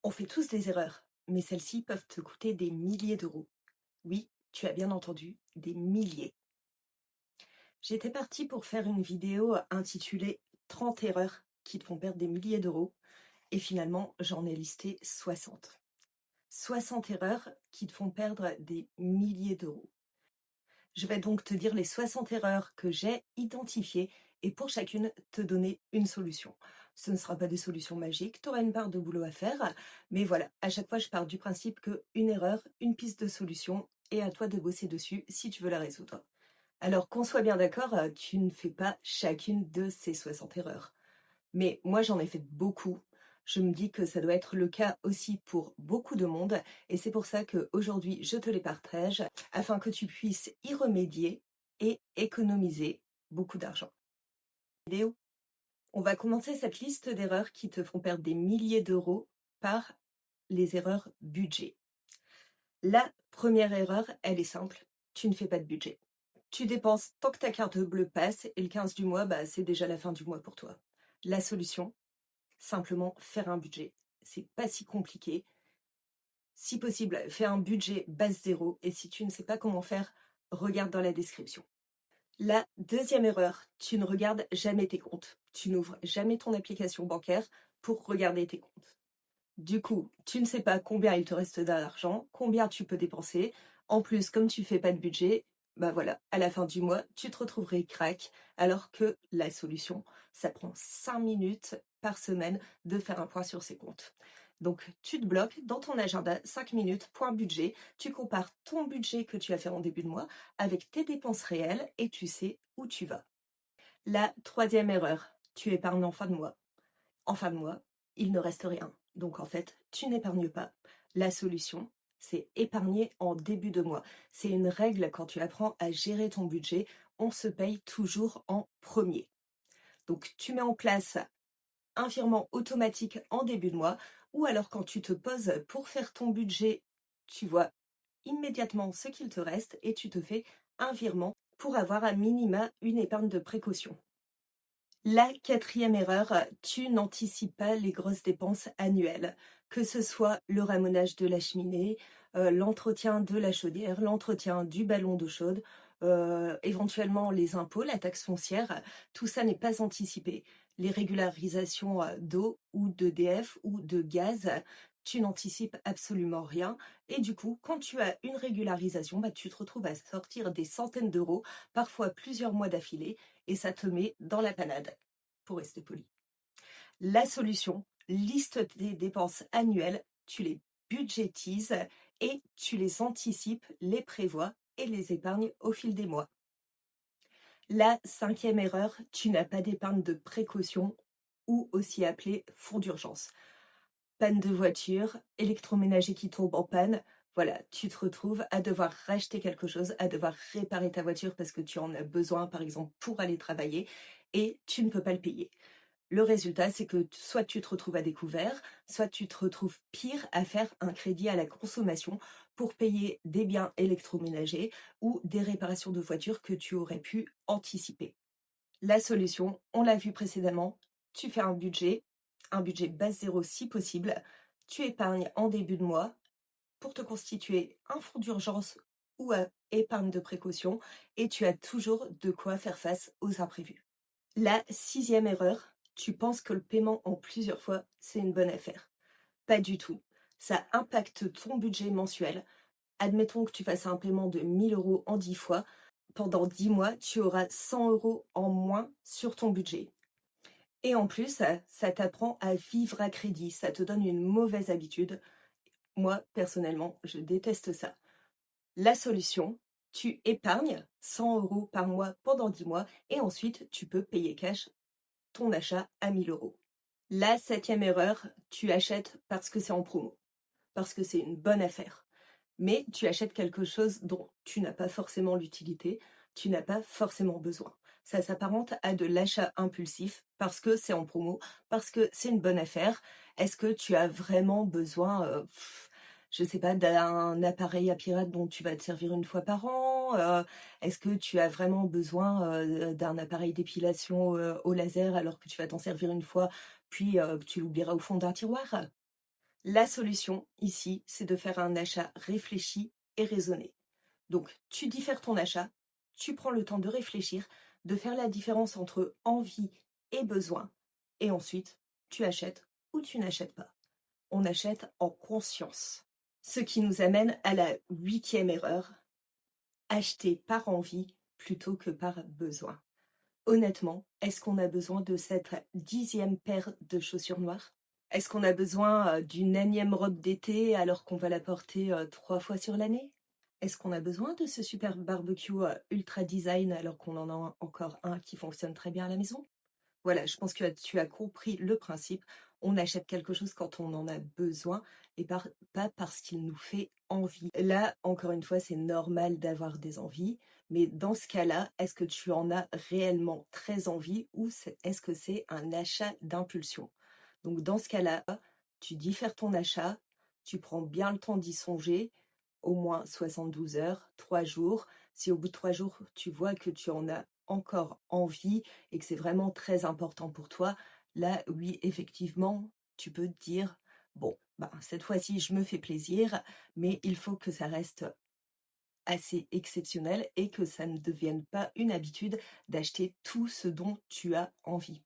On fait tous des erreurs, mais celles-ci peuvent te coûter des milliers d'euros. Oui, tu as bien entendu, des milliers. J'étais partie pour faire une vidéo intitulée 30 erreurs qui te font perdre des milliers d'euros et finalement j'en ai listé 60. 60 erreurs qui te font perdre des milliers d'euros. Je vais donc te dire les 60 erreurs que j'ai identifiées et pour chacune te donner une solution. Ce ne sera pas des solutions magiques, tu auras une part de boulot à faire, mais voilà, à chaque fois je pars du principe qu'une erreur, une piste de solution, et à toi de bosser dessus si tu veux la résoudre. Alors qu'on soit bien d'accord, tu ne fais pas chacune de ces 60 erreurs. Mais moi, j'en ai fait beaucoup. Je me dis que ça doit être le cas aussi pour beaucoup de monde et c'est pour ça qu'aujourd'hui, je te les partage afin que tu puisses y remédier et économiser beaucoup d'argent. Vidéo. On va commencer cette liste d'erreurs qui te font perdre des milliers d'euros par les erreurs budget. La première erreur, elle est simple, tu ne fais pas de budget. Tu dépenses tant que ta carte bleue passe et le 15 du mois, c'est déjà la fin du mois pour toi. La solution, simplement faire un budget. C'est pas si compliqué. Si possible, fais un budget base zéro et si tu ne sais pas comment faire, regarde dans la description. La deuxième erreur, tu ne regardes jamais tes comptes. Tu n'ouvres jamais ton application bancaire pour regarder tes comptes. Du coup, tu ne sais pas combien il te reste d'argent, combien tu peux dépenser. En plus, comme tu fais pas de budget, voilà, à la fin du mois, tu te retrouverais crack, alors que la solution, ça prend 5 minutes par semaine de faire un point sur ses comptes. Donc, tu te bloques dans ton agenda 5 minutes, point budget, tu compares ton budget que tu as fait en début de mois avec tes dépenses réelles et tu sais où tu vas. La troisième erreur, tu épargnes en fin de mois. En fin de mois, il ne reste rien. Donc en fait, tu n'épargnes pas. La solution, c'est épargner en début de mois. C'est une règle quand tu apprends à gérer ton budget, on se paye toujours en premier. Donc tu mets en place un virement automatique en début de mois ou alors quand tu te poses pour faire ton budget, tu vois immédiatement ce qu'il te reste et tu te fais un virement pour avoir à minima une épargne de précaution. La quatrième erreur, tu n'anticipes pas les grosses dépenses annuelles, que ce soit le ramonage de la cheminée, l'entretien de la chaudière, l'entretien du ballon d'eau chaude, éventuellement les impôts, la taxe foncière, tout ça n'est pas anticipé. Les régularisations d'eau ou d'EDF ou de gaz, tu n'anticipes absolument rien et du coup, quand tu as une régularisation, tu te retrouves à sortir des centaines d'euros, parfois plusieurs mois d'affilée et ça te met dans la panade, pour rester poli. La solution, liste tes dépenses annuelles, tu les budgétises et tu les anticipes, les prévois et les épargnes au fil des mois. La cinquième erreur, tu n'as pas d'épargne de précaution ou aussi appelée fonds d'urgence. Panne de voiture, électroménager qui tombe en panne, voilà, tu te retrouves à devoir racheter quelque chose, à devoir réparer ta voiture parce que tu en as besoin, par exemple, pour aller travailler, et tu ne peux pas le payer. Le résultat, c'est que soit tu te retrouves à découvert, soit tu te retrouves pire à faire un crédit à la consommation pour payer des biens électroménagers ou des réparations de voitures que tu aurais pu anticiper. La solution, on l'a vu précédemment, tu fais un budget base zéro si possible, tu épargnes en début de mois pour te constituer un fonds d'urgence ou à épargne de précaution et tu as toujours de quoi faire face aux imprévus. La sixième erreur, tu penses que le paiement en plusieurs fois, c'est une bonne affaire. Pas du tout. Ça impacte ton budget mensuel. Admettons que tu fasses un paiement de 1000 euros en 10 fois. Pendant 10 mois, tu auras 100 euros en moins sur ton budget. Et en plus, ça t'apprend à vivre à crédit. Ça te donne une mauvaise habitude. Moi, personnellement, je déteste ça. La solution, tu épargnes 100 euros par mois pendant 10 mois et ensuite tu peux payer cash ton achat à 1000 euros. La septième erreur, tu achètes parce que c'est en promo, parce que c'est une bonne affaire. Mais tu achètes quelque chose dont tu n'as pas forcément l'utilité, tu n'as pas forcément besoin. Ça s'apparente à de l'achat impulsif parce que c'est en promo, parce que c'est une bonne affaire. Est-ce que tu as vraiment besoin, je sais pas, d'un appareil à pirate dont tu vas te servir une fois par an? Est-ce que tu as vraiment besoin, d'un appareil d'épilation, au laser alors que tu vas t'en servir une fois, puis, que tu l'oublieras au fond d'un tiroir? La solution ici, c'est de faire un achat réfléchi et raisonné. Donc, tu diffères ton achat, tu prends le temps de réfléchir, de faire la différence entre envie et besoin, et ensuite, tu achètes ou tu n'achètes pas. On achète en conscience. Ce qui nous amène à la 8e erreur, acheter par envie plutôt que par besoin. Honnêtement, est-ce qu'on a besoin de cette 10e paire de chaussures noires? Est-ce qu'on a besoin d'une énième robe d'été alors qu'on va la porter 3 fois sur l'année? Est-ce qu'on a besoin de ce super barbecue ultra design alors qu'on en a encore un qui fonctionne très bien à la maison? Voilà, je pense que tu as compris le principe. On achète quelque chose quand on en a besoin et pas parce qu'il nous fait envie. Là, encore une fois, c'est normal d'avoir des envies, mais dans ce cas-là, est-ce que tu en as réellement très envie ou est-ce que c'est un achat d'impulsion? Donc dans ce cas-là, tu diffères ton achat, tu prends bien le temps d'y songer, au moins 72 heures, 3 jours. Si au bout de 3 jours, tu vois que tu en as encore envie et que c'est vraiment très important pour toi, là, oui, effectivement, tu peux te dire, bon, ben, cette fois-ci, je me fais plaisir, mais il faut que ça reste assez exceptionnel et que ça ne devienne pas une habitude d'acheter tout ce dont tu as envie.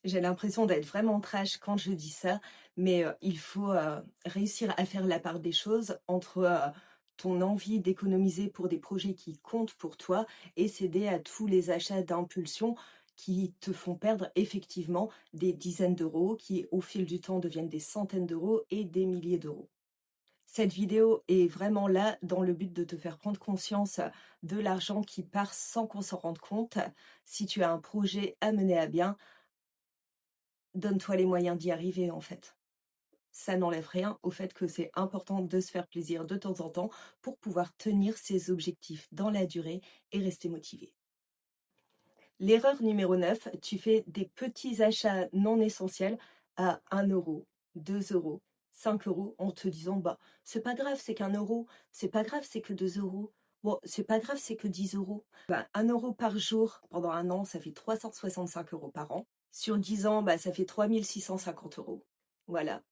J'ai l'impression d'être vraiment trash quand je dis ça, mais il faut, réussir à faire la part des choses entre, ton envie d'économiser pour des projets qui comptent pour toi et céder à tous les achats d'impulsion qui te font perdre effectivement des dizaines d'euros, qui au fil du temps deviennent des centaines d'euros et des milliers d'euros. Cette vidéo est vraiment là dans le but de te faire prendre conscience de l'argent qui part sans qu'on s'en rende compte. Si tu as un projet à mener à bien, donne-toi les moyens d'y arriver, en fait. Ça n'enlève rien au fait que c'est important de se faire plaisir de temps en temps pour pouvoir tenir ses objectifs dans la durée et rester motivé. L'erreur numéro 9, tu fais des petits achats non essentiels à 1 €, 2 €, 5 € en te disant bah c'est pas grave, c'est qu'1 €, c'est pas grave, c'est que 2 €. Bon, c'est pas grave, c'est que 10 €. Bah, 1 € par jour pendant un an, ça fait 365 € par an. Sur 10 ans, bah, ça fait 3650 €. Voilà.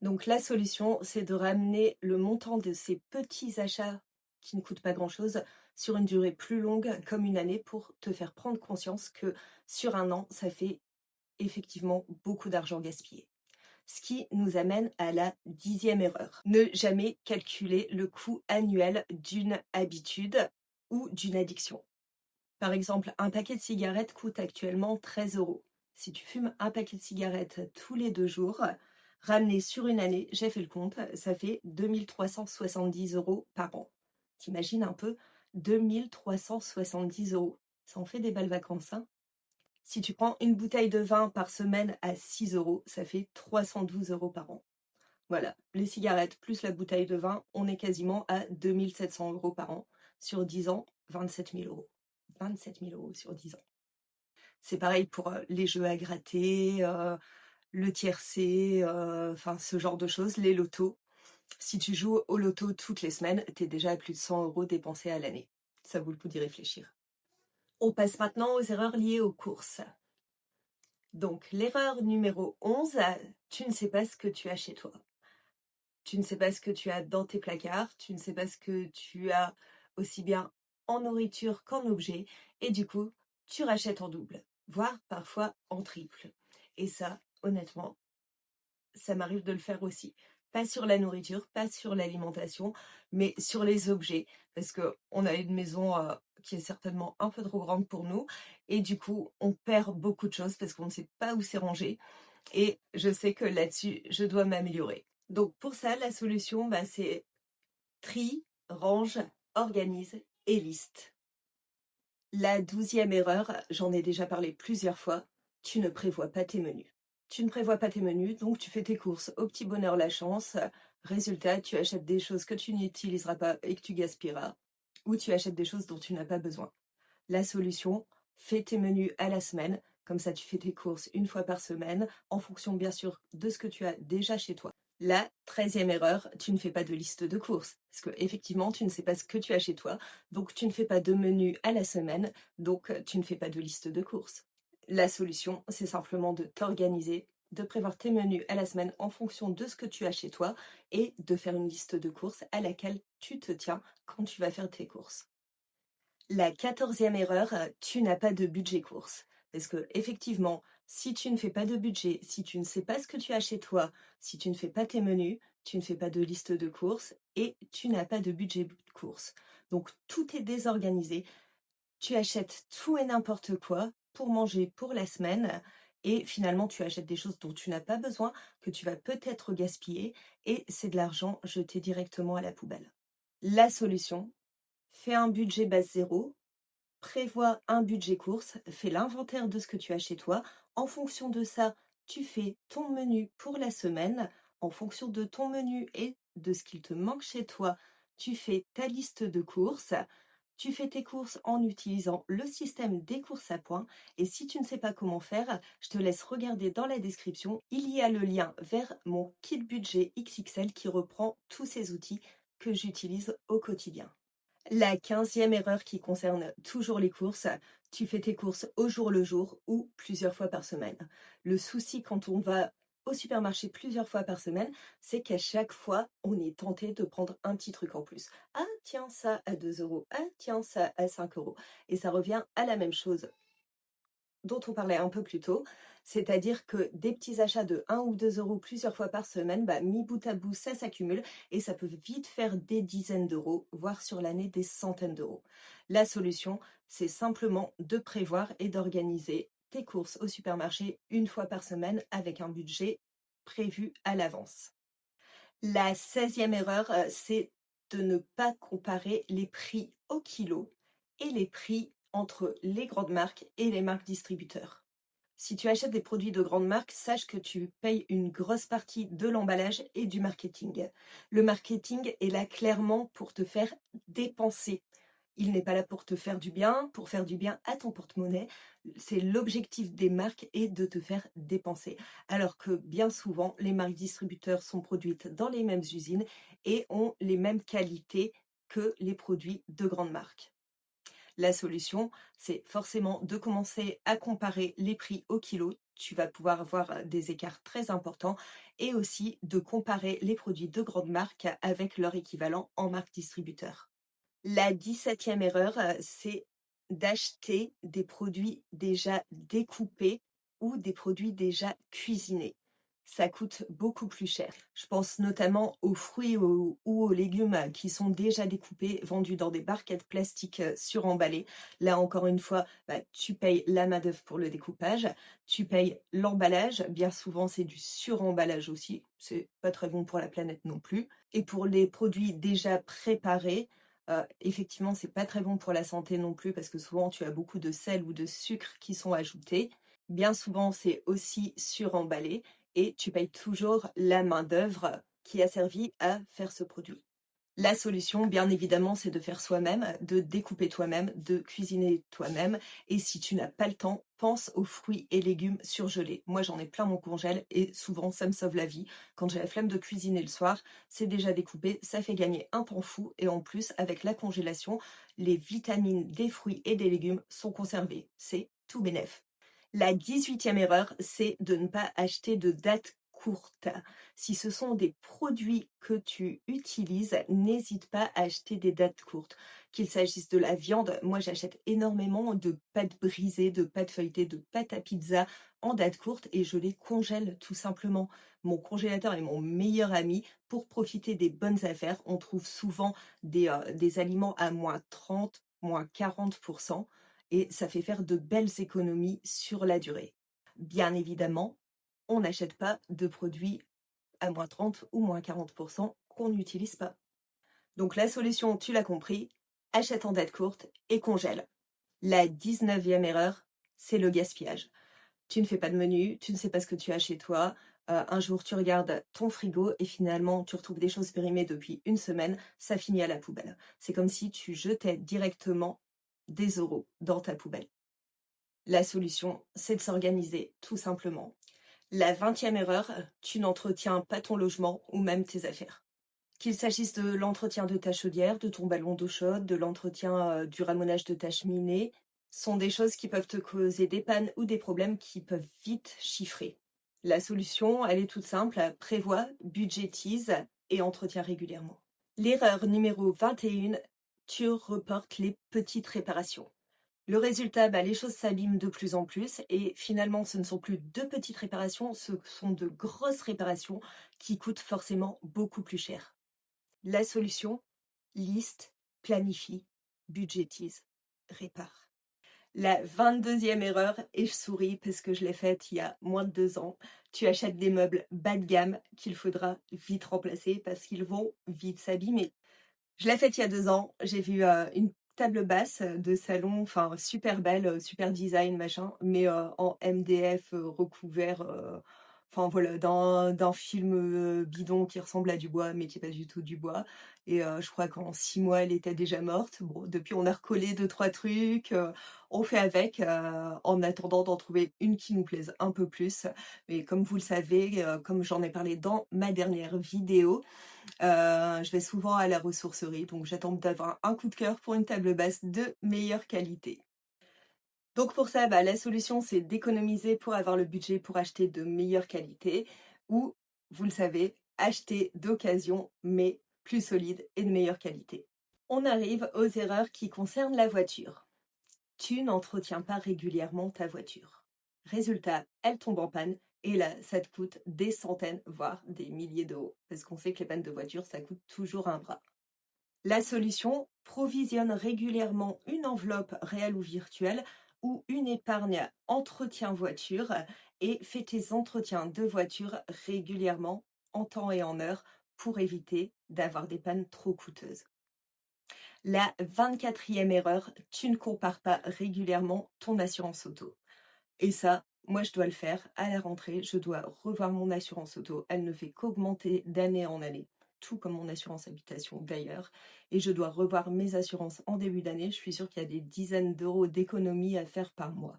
Donc la solution, c'est de ramener le montant de ces petits achats qui ne coûtent pas grand-chose sur une durée plus longue, comme une année, pour te faire prendre conscience que sur un an, ça fait effectivement beaucoup d'argent gaspillé. Ce qui nous amène à la 10e erreur. Ne jamais calculer le coût annuel d'une habitude ou d'une addiction. Par exemple, un paquet de cigarettes coûte actuellement 13 €. Si tu fumes un paquet de cigarettes tous les 2 jours, ramené sur une année, j'ai fait le compte, ça fait 2370 € par an. T'imagines un peu? 2370 €. Ça en fait des belles vacances, hein? Si tu prends une bouteille de vin par semaine à 6 €, ça fait 312 € par an. Voilà, les cigarettes plus la bouteille de vin, on est quasiment à 2700 € par an. Sur 10 ans, 27 000 €. 27 000 € sur 10 ans. C'est pareil pour les jeux à gratter, le tiercé, enfin ce genre de choses, les lotos. Si tu joues au loto toutes les semaines, tu es déjà à plus de 100 € dépensés à l'année. Ça vaut le coup d'y réfléchir. On passe maintenant aux erreurs liées aux courses. Donc l'erreur numéro 11, tu ne sais pas ce que tu as chez toi. Tu ne sais pas ce que tu as dans tes placards, tu ne sais pas ce que tu as aussi bien en nourriture qu'en objet, et du coup, tu rachètes en double, voire parfois en triple. Et ça, honnêtement, ça m'arrive de le faire aussi. Pas sur la nourriture, pas sur l'alimentation, mais sur les objets. Parce que on a une maison qui est certainement un peu trop grande pour nous. Et du coup, on perd beaucoup de choses parce qu'on ne sait pas où c'est rangé. Et je sais que là-dessus, je dois m'améliorer. Donc pour ça, la solution, bah, c'est trie, range, organise et liste. La 12e erreur, j'en ai déjà parlé plusieurs fois, tu ne prévois pas tes menus. Tu ne prévois pas tes menus, donc tu fais tes courses au petit bonheur la chance. Résultat, tu achètes des choses que tu n'utiliseras pas et que tu gaspilleras, ou tu achètes des choses dont tu n'as pas besoin. La solution, fais tes menus à la semaine, comme ça tu fais tes courses une fois par semaine, en fonction bien sûr de ce que tu as déjà chez toi. La 13e erreur, tu ne fais pas de liste de courses, parce que effectivement tu ne sais pas ce que tu as chez toi, donc tu ne fais pas de menu à la semaine, donc tu ne fais pas de liste de courses. La solution, c'est simplement de t'organiser de prévoir tes menus à la semaine en fonction de ce que tu as chez toi et de faire une liste de courses à laquelle tu te tiens quand tu vas faire tes courses. La 14e erreur, tu n'as pas de budget courses. Parce que effectivement, si tu ne fais pas de budget, si tu ne sais pas ce que tu as chez toi, si tu ne fais pas tes menus, tu ne fais pas de liste de courses et tu n'as pas de budget courses. Donc tout est désorganisé. Tu achètes tout et n'importe quoi pour manger pour la semaine et finalement tu achètes des choses dont tu n'as pas besoin, que tu vas peut-être gaspiller et c'est de l'argent jeté directement à la poubelle. La solution, fais un budget base zéro. Prévois un budget course, fais l'inventaire de ce que tu as chez toi. En fonction de ça, tu fais ton menu pour la semaine. En fonction de ton menu et de ce qu'il te manque chez toi, tu fais ta liste de courses. Tu fais tes courses en utilisant le système des courses à points. Et si tu ne sais pas comment faire, je te laisse regarder dans la description. Il y a le lien vers mon kit budget XXL qui reprend tous ces outils que j'utilise au quotidien. La 15e erreur qui concerne toujours les courses, tu fais tes courses au jour le jour ou plusieurs fois par semaine. Le souci quand on va au supermarché plusieurs fois par semaine, c'est qu'à chaque fois, on est tenté de prendre un petit truc en plus. Ah tiens, ça à 2 euros. Ah tiens, ça à 5 euros. Et ça revient à la même chose dont on parlait un peu plus tôt, c'est-à-dire que des petits achats de 1 ou 2 euros plusieurs fois par semaine, mis bout à bout, ça s'accumule et ça peut vite faire des dizaines d'euros, voire sur l'année des centaines d'euros. La solution, c'est simplement de prévoir et d'organiser tes courses au supermarché une fois par semaine avec un budget prévu à l'avance. La 16e erreur, c'est de ne pas comparer les prix au kilo et les prix entre les grandes marques et les marques distributeurs. Si tu achètes des produits de grandes marques, sache que tu payes une grosse partie de l'emballage et du marketing. Le marketing est là clairement pour te faire dépenser. Il n'est pas là pour te faire du bien, pour faire du bien à ton porte-monnaie. C'est l'objectif des marques est de te faire dépenser. Alors que bien souvent, les marques distributeurs sont produites dans les mêmes usines et ont les mêmes qualités que les produits de grandes marques. La solution, c'est forcément de commencer à comparer les prix au kilo. Tu vas pouvoir avoir des écarts très importants et aussi de comparer les produits de grandes marques avec leur équivalent en marque distributeur. La 17e erreur, c'est d'acheter des produits déjà découpés ou des produits déjà cuisinés. Ça coûte beaucoup plus cher. Je pense notamment aux fruits ou aux légumes qui sont déjà découpés, vendus dans des barquettes plastiques suremballées. Là, encore une fois, tu payes la main-d'œuvre pour le découpage, tu payes l'emballage. Bien souvent, c'est du suremballage aussi. C'est pas très bon pour la planète non plus. Et pour les produits déjà préparés, effectivement, c'est pas très bon pour la santé non plus parce que souvent tu as beaucoup de sel ou de sucre qui sont ajoutés. Bien souvent, c'est aussi suremballé et tu payes toujours la main-d'œuvre qui a servi à faire ce produit. La solution, bien évidemment, c'est de faire soi-même, de découper toi-même, de cuisiner toi-même. Et si tu n'as pas le temps, pense aux fruits et légumes surgelés. Moi, j'en ai plein mon congèle et souvent, ça me sauve la vie. Quand j'ai la flemme de cuisiner le soir, c'est déjà découpé, ça fait gagner un temps fou. Et en plus, avec la congélation, les vitamines des fruits et des légumes sont conservées. C'est tout bénef. La 18e erreur, c'est de ne pas acheter de date courte. Si ce sont des produits que tu utilises, n'hésite pas à acheter des dates courtes. Qu'il s'agisse de la viande, moi j'achète énormément de pâtes brisées, de pâtes feuilletées, de pâtes à pizza en date courte et je les congèle tout simplement. Mon congélateur est mon meilleur ami pour profiter des bonnes affaires. On trouve souvent des aliments à -30, -40% et ça fait faire de belles économies sur la durée. Bien évidemment, on n'achète pas de produits à -30 ou -40% qu'on n'utilise pas. Donc la solution, tu l'as compris, achète en date courte et congèle. La 19e erreur, c'est le gaspillage. Tu ne fais pas de menu, tu ne sais pas ce que tu as chez toi. Un jour, tu regardes ton frigo et finalement, tu retrouves des choses périmées depuis une semaine, ça finit à la poubelle. C'est comme si tu jetais directement des euros dans ta poubelle. La solution, c'est de s'organiser, tout simplement. La 20e erreur, tu n'entretiens pas ton logement ou même tes affaires. Qu'il s'agisse de l'entretien de ta chaudière, de ton ballon d'eau chaude, de l'entretien du ramonage de ta cheminée, sont des choses qui peuvent te causer des pannes ou des problèmes qui peuvent vite chiffrer. La solution, elle est toute simple, prévois, budgétise et entretiens régulièrement. L'erreur numéro 21, tu reportes les petites réparations. Le résultat, les choses s'abîment de plus en plus et finalement, ce ne sont plus de petites réparations, ce sont de grosses réparations qui coûtent forcément beaucoup plus cher. La solution, liste, planifie, budgétise, répare. La 22e erreur, et je souris parce que je l'ai faite il y a moins de 2 ans, tu achètes des meubles bas de gamme qu'il faudra vite remplacer parce qu'ils vont vite s'abîmer. Je l'ai faite il y a 2 ans, j'ai vu, une table basse de salon, enfin super belle, super design machin, mais, en MDF, recouvert, enfin voilà, d'un film, bidon qui ressemble à du bois, mais qui est pas du tout du bois et je crois qu'en 6 mois, elle était déjà morte. Bon, depuis on a recollé 2-3 trucs, on fait avec, en attendant d'en trouver une qui nous plaise un peu plus. Mais comme vous le savez, comme j'en ai parlé dans ma dernière vidéo, je vais souvent à la ressourcerie, donc j'attends d'avoir un coup de cœur pour une table basse de meilleure qualité. Donc pour ça, la solution, c'est d'économiser pour avoir le budget pour acheter de meilleure qualité ou, vous le savez, acheter d'occasion, mais plus solide et de meilleure qualité. On arrive aux erreurs qui concernent la voiture. Tu n'entretiens pas régulièrement ta voiture. Résultat, elle tombe en panne et là, ça te coûte des centaines, voire des milliers d'euros. Parce qu'on sait que les pannes de voiture, ça coûte toujours un bras. La solution, provisionne régulièrement une enveloppe réelle ou virtuelle ou une épargne entretien voiture et fais tes entretiens de voiture régulièrement en temps et en heure pour éviter d'avoir des pannes trop coûteuses. La 24e erreur, tu ne compares pas régulièrement ton assurance auto. Et ça, moi je dois le faire à la rentrée, je dois revoir mon assurance auto. Elle ne fait qu'augmenter d'année en année, tout comme mon assurance habitation d'ailleurs. Et je dois revoir mes assurances en début d'année. Je suis sûre qu'il y a des dizaines d'euros d'économies à faire par mois.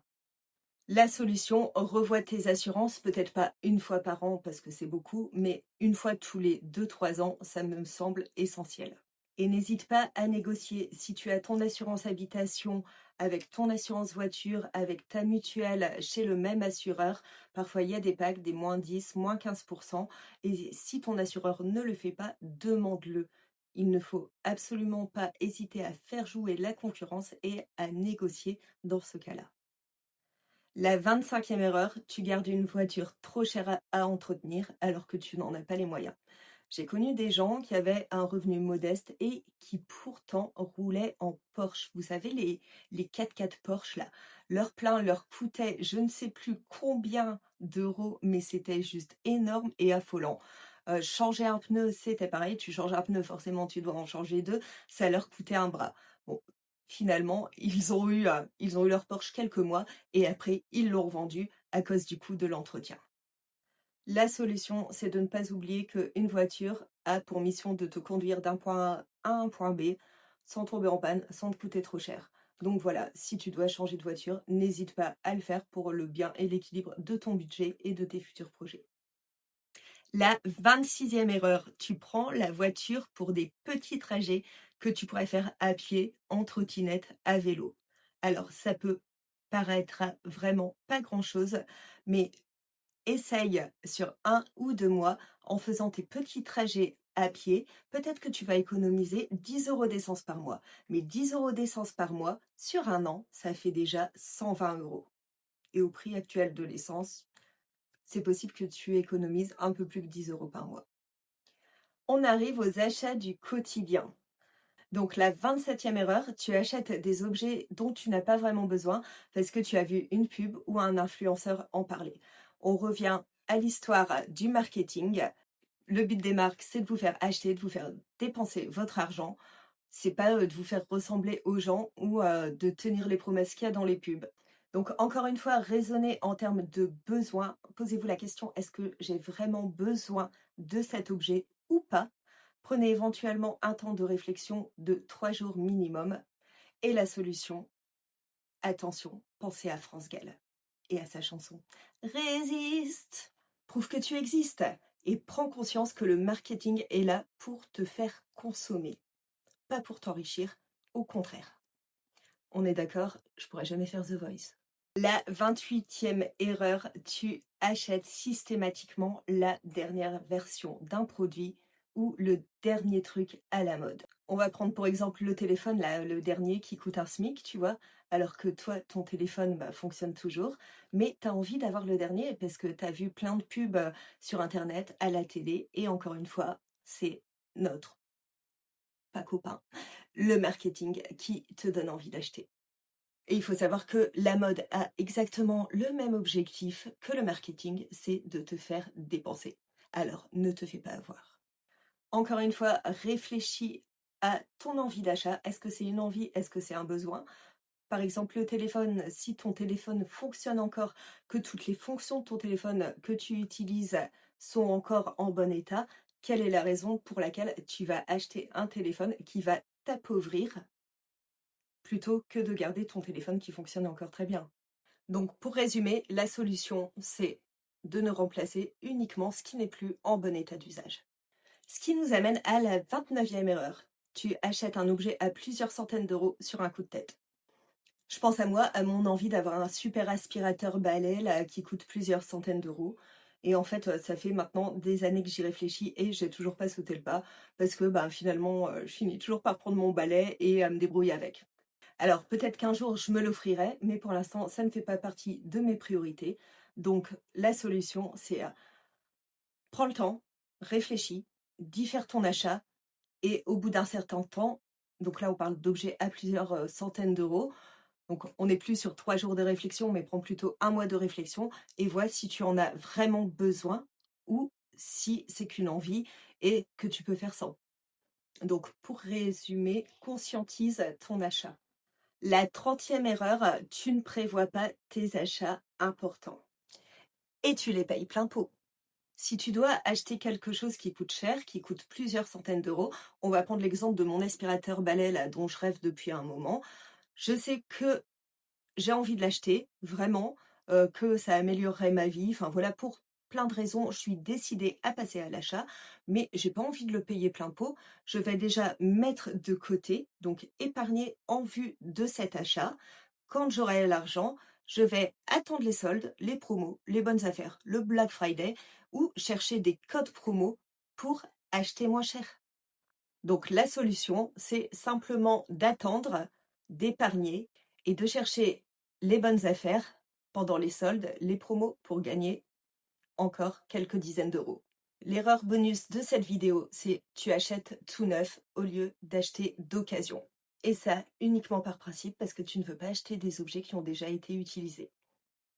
La solution, revois tes assurances, peut-être pas une fois par an parce que c'est beaucoup, mais une fois tous les 2-3 ans, ça me semble essentiel. Et n'hésite pas à négocier si tu as ton assurance habitation avec ton assurance voiture, avec ta mutuelle chez le même assureur. Parfois, il y a des packs, des moins 10, moins 15%. Et si ton assureur ne le fait pas, demande-le. Il ne faut absolument pas hésiter à faire jouer la concurrence et à négocier dans ce cas-là. La 25e erreur, tu gardes une voiture trop chère à entretenir alors que tu n'en as pas les moyens. J'ai connu des gens qui avaient un revenu modeste et qui pourtant roulaient en Porsche. Vous savez, les 4x4 Porsche là, leur plein leur coûtait je ne sais plus combien d'euros, mais c'était juste énorme et affolant. Changer un pneu, c'était pareil, tu changes un pneu, forcément tu dois en changer deux, ça leur coûtait un bras. Bon, finalement, ils ont eu leur Porsche quelques mois et après, ils l'ont revendu à cause du coût de l'entretien. La solution, c'est de ne pas oublier qu'une voiture a pour mission de te conduire d'un point A à un point B sans tomber en panne, sans te coûter trop cher. Donc voilà, si tu dois changer de voiture, n'hésite pas à le faire pour le bien et l'équilibre de ton budget et de tes futurs projets. La 26e erreur, tu prends la voiture pour des petits trajets que tu pourrais faire à pied, en trottinette, à vélo. Alors ça peut paraître vraiment pas grand-chose, mais essaye sur 1 ou 2 mois en faisant tes petits trajets à pied. Peut-être que tu vas économiser 10 euros d'essence par mois. Mais 10 euros d'essence par mois, sur un an, ça fait déjà 120 euros. Et au prix actuel de l'essence, c'est possible que tu économises un peu plus que 10 euros par mois. On arrive aux achats du quotidien. Donc la 27e erreur, tu achètes des objets dont tu n'as pas vraiment besoin parce que tu as vu une pub ou un influenceur en parler. On revient à l'histoire du marketing. Le but des marques, c'est de vous faire acheter, de vous faire dépenser votre argent. C'est pas de vous faire ressembler aux gens ou de tenir les promesses qu'il y a dans les pubs. Donc encore une fois, raisonnez en termes de besoin. Posez-vous la question, est-ce que j'ai vraiment besoin de cet objet ou pas? Prenez éventuellement un temps de réflexion de 3 jours minimum. Et la solution, attention, pensez à France Gall et à sa chanson Résiste. Prouve que tu existes et prends conscience que le marketing est là pour te faire consommer, pas pour t'enrichir, au contraire. On est d'accord, je pourrais jamais faire The Voice. La 28e erreur, tu achètes systématiquement la dernière version d'un produit ou le dernier truc à la mode. On va prendre pour exemple le téléphone, là, le dernier qui coûte un SMIC, tu vois, alors que toi, ton téléphone fonctionne toujours, mais tu as envie d'avoir le dernier parce que tu as vu plein de pubs sur Internet, à la télé, et encore une fois, c'est notre, pas copain, le marketing qui te donne envie d'acheter. Et il faut savoir que la mode a exactement le même objectif que le marketing, c'est de te faire dépenser. Alors, ne te fais pas avoir. Encore une fois, réfléchis à ton envie d'achat. Est-ce que c'est une envie? Est-ce que c'est un besoin? Par exemple, le téléphone, si ton téléphone fonctionne encore, que toutes les fonctions de ton téléphone que tu utilises sont encore en bon état, quelle est la raison pour laquelle tu vas acheter un téléphone qui va t'appauvrir plutôt que de garder ton téléphone qui fonctionne encore très bien? Donc pour résumer, la solution, c'est de ne remplacer uniquement ce qui n'est plus en bon état d'usage. Ce qui nous amène à la 29e erreur. Tu achètes un objet à plusieurs centaines d'euros sur un coup de tête. Je pense à moi, à mon envie d'avoir un super aspirateur balai là, qui coûte plusieurs centaines d'euros. Et en fait, ça fait maintenant des années que j'y réfléchis et j'ai toujours pas sauté le pas parce que finalement, je finis toujours par prendre mon balai et à me débrouiller avec. Alors peut-être qu'un jour je me l'offrirai, mais pour l'instant ça ne fait pas partie de mes priorités. Donc la solution, c'est prends le temps, réfléchis, diffère ton achat et au bout d'un certain temps, donc là on parle d'objets à plusieurs centaines d'euros, donc on n'est plus sur 3 jours de réflexion, mais prends plutôt un mois de réflexion et vois si tu en as vraiment besoin ou si c'est qu'une envie et que tu peux faire sans. Donc pour résumer, conscientise ton achat. La 30e erreur, tu ne prévois pas tes achats importants et tu les payes plein pot. Si tu dois acheter quelque chose qui coûte cher, qui coûte plusieurs centaines d'euros, on va prendre l'exemple de mon aspirateur balai là, dont je rêve depuis un moment. Je sais que j'ai envie de l'acheter, vraiment, que ça améliorerait ma vie. Enfin voilà, pour plein de raisons, je suis décidée à passer à l'achat, mais j'ai pas envie de le payer plein pot. Je vais déjà mettre de côté, donc épargner en vue de cet achat. Quand j'aurai l'argent, je vais attendre les soldes, les promos, les bonnes affaires, le Black Friday ou chercher des codes promo pour acheter moins cher. Donc la solution, c'est simplement d'attendre, d'épargner et de chercher les bonnes affaires pendant les soldes, les promos pour gagner encore quelques dizaines d'euros. L'erreur bonus de cette vidéo, c'est tu achètes tout neuf au lieu d'acheter d'occasion. Et ça uniquement par principe parce que tu ne veux pas acheter des objets qui ont déjà été utilisés.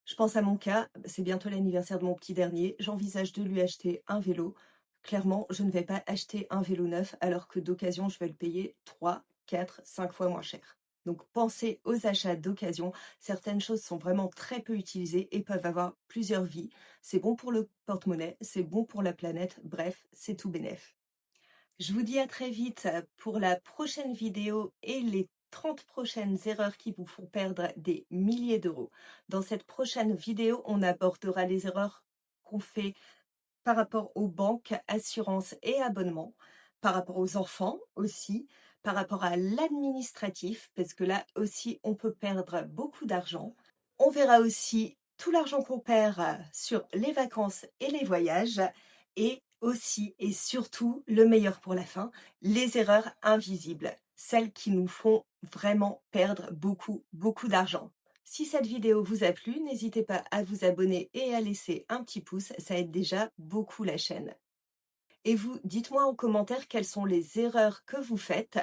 Je pense à mon cas, c'est bientôt l'anniversaire de mon petit dernier, j'envisage de lui acheter un vélo. Clairement, je ne vais pas acheter un vélo neuf alors que d'occasion, je vais le payer 3, 4, 5 fois moins cher. Donc pensez aux achats d'occasion. Certaines choses sont vraiment très peu utilisées et peuvent avoir plusieurs vies. C'est bon pour le porte-monnaie, c'est bon pour la planète, bref, c'est tout bénef. Je vous dis à très vite pour la prochaine vidéo et les 30 prochaines erreurs qui vous font perdre des milliers d'euros. Dans cette prochaine vidéo, on abordera les erreurs qu'on fait par rapport aux banques, assurances et abonnements, par rapport aux enfants aussi, par rapport à l'administratif, parce que là aussi, on peut perdre beaucoup d'argent. On verra aussi tout l'argent qu'on perd sur les vacances et les voyages et aussi et surtout, le meilleur pour la fin, les erreurs invisibles, celles qui nous font vraiment perdre beaucoup, beaucoup d'argent. Si cette vidéo vous a plu, n'hésitez pas à vous abonner et à laisser un petit pouce, ça aide déjà beaucoup la chaîne. Et vous, dites-moi en commentaire quelles sont les erreurs que vous faites,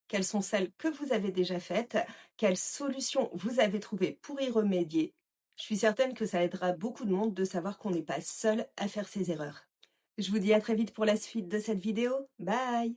quelles sont celles que vous avez déjà faites, quelles solutions vous avez trouvées pour y remédier. Je suis certaine que ça aidera beaucoup de monde de savoir qu'on n'est pas seul à faire ces erreurs. Je vous dis à très vite pour la suite de cette vidéo. Bye!